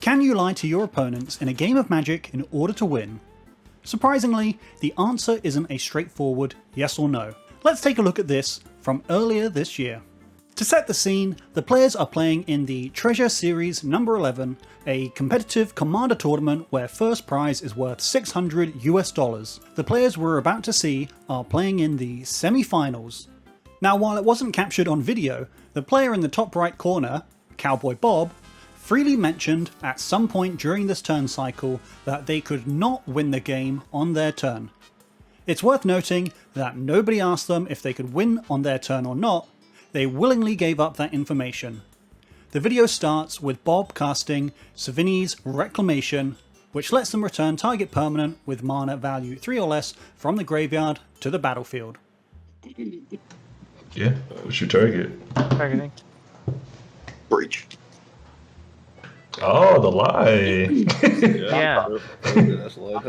Can you lie to your opponents in a game of Magic in order to win? Surprisingly, the answer isn't a straightforward yes or no. Let's take a look at this from earlier this year. To set the scene, the players are playing in the Treasure Series number 11, a competitive Commander tournament where first prize is worth $600 US. The players we're about to see are playing in the semi-finals. Now, while it wasn't captured on video, the player in the top right corner, Cowboy Bob, freely mentioned at some point during this turn cycle that they could not win the game on their turn. It's worth noting that nobody asked them if they could win on their turn or not. They willingly gave up that information. The video starts with Bob casting Savini's Reclamation, which lets them return target permanent with mana value 3 or less from the graveyard to the battlefield. Yeah, what's your target? Targeting. Breach. Oh, the lie. Yeah.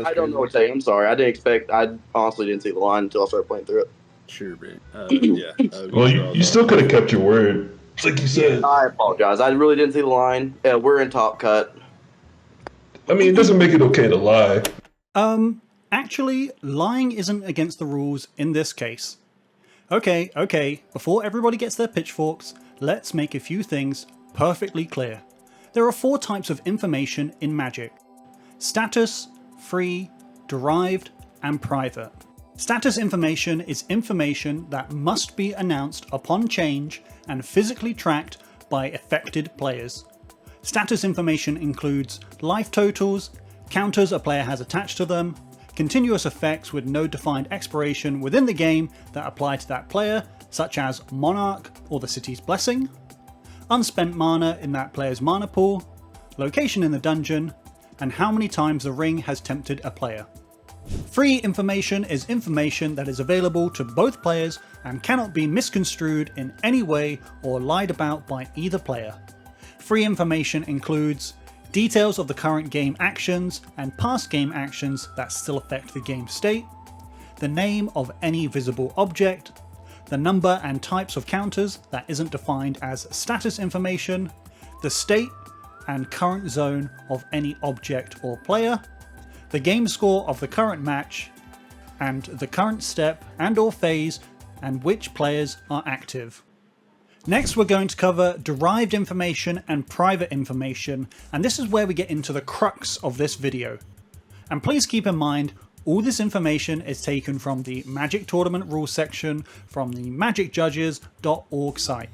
I don't know what to say. I'm sorry. I honestly didn't see the line until I started playing through it. Sure, man. Yeah. Well, you still could have kept your word. It's like you said. I apologize. I really didn't see the line. We're in top cut. I mean, it doesn't make it okay to lie. Actually, lying isn't against the rules in this case. Okay, before everybody gets their pitchforks, let's make a few things perfectly clear. There are 4 types of information in Magic: status, free, derived, and private. Status information is information that must be announced upon change and physically tracked by affected players. Status information includes life totals, counters a player has attached to them, continuous effects with no defined expiration within the game that apply to that player, such as Monarch or the City's Blessing, unspent mana in that player's mana pool, location in the dungeon, and how many times the ring has tempted a player. Free information is information that is available to both players and cannot be misconstrued in any way or lied about by either player. Free information includes details of the current game actions and past game actions that still affect the game state, the name of any visible object, the number and types of counters that isn't defined as status information, the state and current zone of any object or player, the game score of the current match, and the current step and or phase and which players are active. Next, we're going to cover derived information and private information, and this is where we get into the crux of this video. And please keep in mind, all this information is taken from the Magic Tournament Rules section from the magicjudges.org site.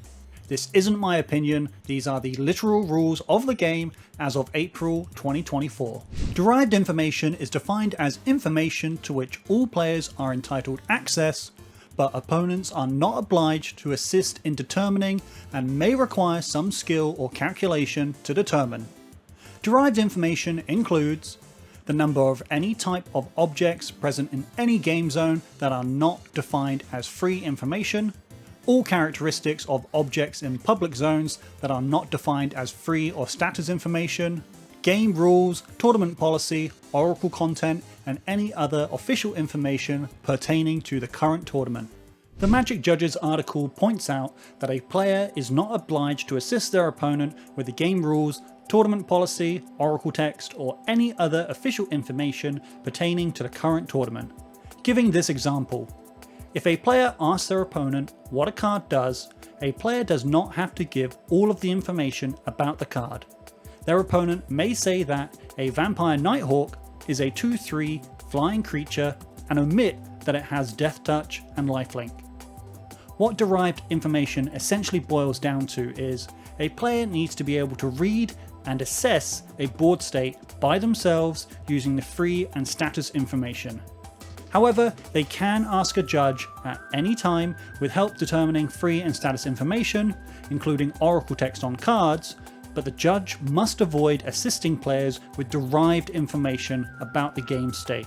This isn't my opinion, these are the literal rules of the game as of April 2024. Derived information is defined as information to which all players are entitled access, but opponents are not obliged to assist in determining and may require some skill or calculation to determine. Derived information includes the number of any type of objects present in any game zone that are not defined as free information, all characteristics of objects in public zones that are not defined as free or status information, game rules, tournament policy, oracle content, and any other official information pertaining to the current tournament. The Magic Judges article points out that a player is not obliged to assist their opponent with the game rules, tournament policy, oracle text, or any other official information pertaining to the current tournament. Giving this example, if a player asks their opponent what a card does, a player does not have to give all of the information about the card. Their opponent may say that a Vampire Nighthawk is a 2/3 flying creature and omit that it has Death Touch and Lifelink. What derived information essentially boils down to is a player needs to be able to read and assess a board state by themselves using the free and status information. However, they can ask a judge at any time with help determining free and status information, including oracle text on cards, but the judge must avoid assisting players with derived information about the game state.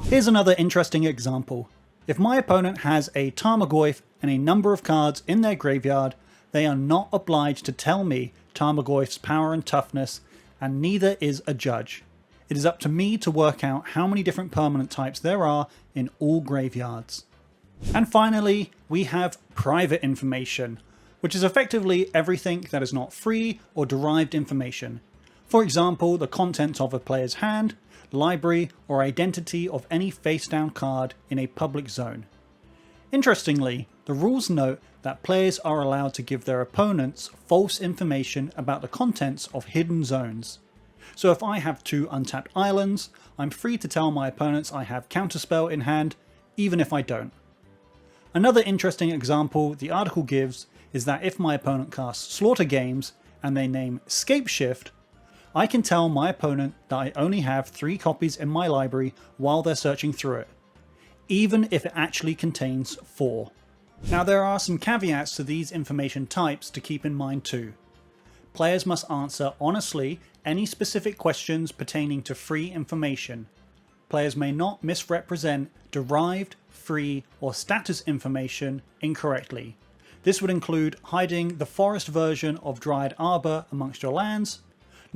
Here's another interesting example. If my opponent has a Tarmogoyf and a number of cards in their graveyard, they are not obliged to tell me Tarmogoyf's power and toughness, and neither is a judge. It is up to me to work out how many different permanent types there are in all graveyards. And finally, we have private information, which is effectively everything that is not free or derived information. For example, the contents of a player's hand, library, or identity of any face-down card in a public zone. Interestingly, the rules note that players are allowed to give their opponents false information about the contents of hidden zones. So if I have 2 untapped islands, I'm free to tell my opponents I have Counterspell in hand, even if I don't. Another interesting example the article gives is that if my opponent casts Slaughter Games and they name Scapeshift, I can tell my opponent that I only have 3 copies in my library while they're searching through it, even if it actually contains 4. Now there are some caveats to these information types to keep in mind too. Players must answer honestly any specific questions pertaining to free information. Players may not misrepresent derived, free, or status information incorrectly. This would include hiding the forest version of Dryad Arbor amongst your lands,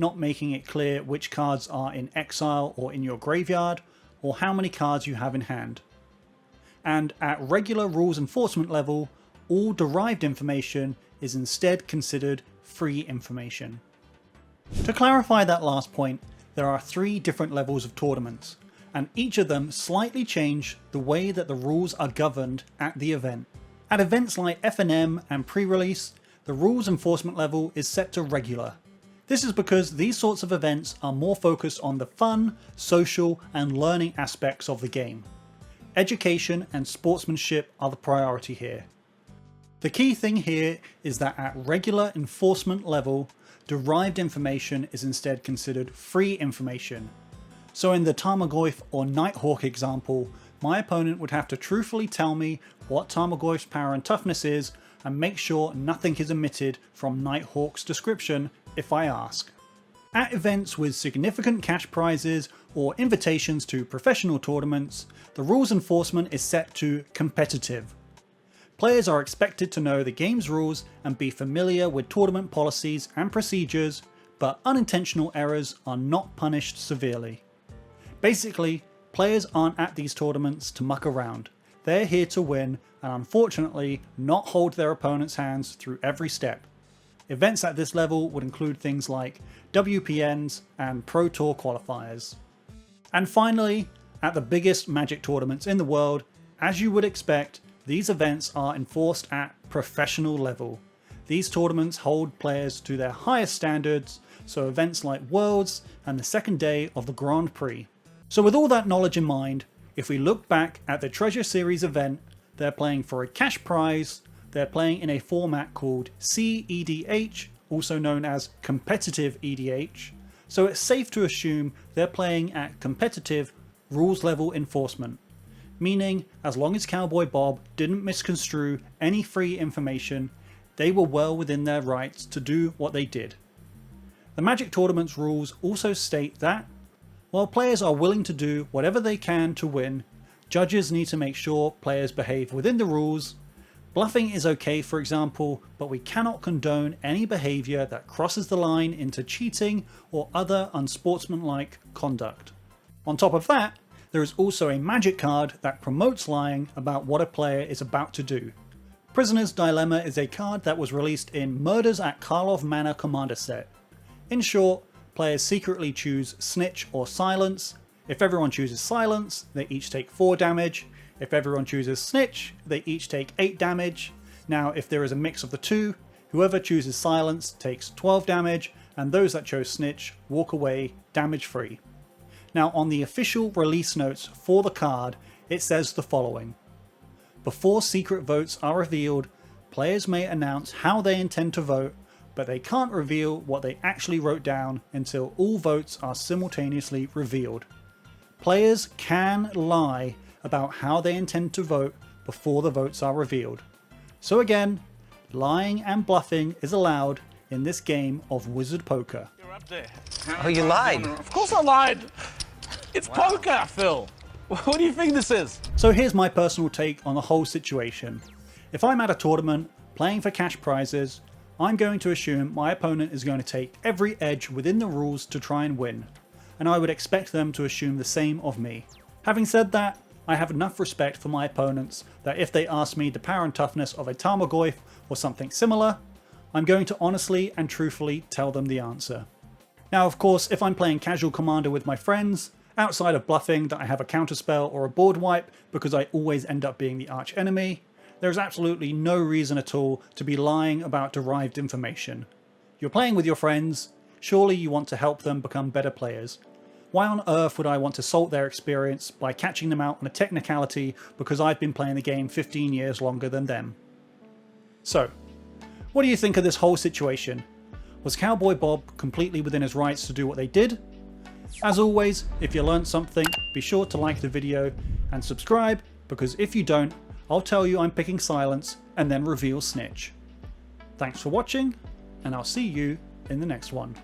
not making it clear which cards are in exile or in your graveyard, or how many cards you have in hand. And at regular rules enforcement level, all derived information is instead considered free information. To clarify that last point, there are 3 different levels of tournaments, and each of them slightly change the way that the rules are governed at the event. At events like FNM and pre-release, the rules enforcement level is set to regular. This is because these sorts of events are more focused on the fun, social, and learning aspects of the game. Education and sportsmanship are the priority here. The key thing here is that at regular enforcement level, derived information is instead considered free information. So in the Tarmogoyf or Nighthawk example, my opponent would have to truthfully tell me what Tarmogoyf's power and toughness is and make sure nothing is omitted from Nighthawk's description if I ask. At events with significant cash prizes or invitations to professional tournaments, the rules enforcement is set to competitive. Players are expected to know the game's rules and be familiar with tournament policies and procedures, but unintentional errors are not punished severely. Basically, players aren't at these tournaments to muck around. They're here to win and unfortunately not hold their opponent's hands through every step. Events at this level would include things like WPNs and Pro Tour qualifiers. And finally, at the biggest Magic tournaments in the world, as you would expect, these events are enforced at professional level. These tournaments hold players to their highest standards, so events like Worlds and the second day of the Grand Prix. So with all that knowledge in mind, if we look back at the Treasure Series event, they're playing for a cash prize, they're playing in a format called CEDH, also known as Competitive EDH, so it's safe to assume they're playing at competitive rules level enforcement. Meaning, as long as Cowboy Bob didn't misconstrue any free information, they were well within their rights to do what they did. The Magic Tournament's rules also state that, while players are willing to do whatever they can to win, judges need to make sure players behave within the rules. Bluffing is okay, for example, but we cannot condone any behaviour that crosses the line into cheating or other unsportsmanlike conduct. On top of that, there is also a Magic card that promotes lying about what a player is about to do. Prisoner's Dilemma is a card that was released in Murders at Karlov Manor Commander set. In short, players secretly choose Snitch or Silence. If everyone chooses Silence, they each take 4 damage. If everyone chooses Snitch, they each take 8 damage. Now, if there is a mix of the two, whoever chooses Silence takes 12 damage, and those that chose Snitch walk away damage free. Now, on the official release notes for the card, it says the following. Before secret votes are revealed, players may announce how they intend to vote, but they can't reveal what they actually wrote down until all votes are simultaneously revealed. Players can lie about how they intend to vote before the votes are revealed. So again, lying and bluffing is allowed in this game of Wizard Poker. You're up there. Oh, you lied. Of course I lied. It's poker, Phil. What do you think this is? So here's my personal take on the whole situation. If I'm at a tournament playing for cash prizes, I'm going to assume my opponent is going to take every edge within the rules to try and win, and I would expect them to assume the same of me. Having said that, I have enough respect for my opponents that if they ask me the power and toughness of a Tarmogoyf or something similar, I'm going to honestly and truthfully tell them the answer. Now of course, if I'm playing casual Commander with my friends, outside of bluffing that I have a counterspell or a board wipe because I always end up being the arch enemy, there's absolutely no reason at all to be lying about derived information. You're playing with your friends, surely you want to help them become better players. Why on earth would I want to salt their experience by catching them out on a technicality because I've been playing the game 15 years longer than them? So, what do you think of this whole situation? Was Cowboy Bob completely within his rights to do what they did? As always, if you learned something, be sure to like the video and subscribe, because if you don't, I'll tell you I'm picking silence and then reveal snitch. Thanks for watching, and I'll see you in the next one.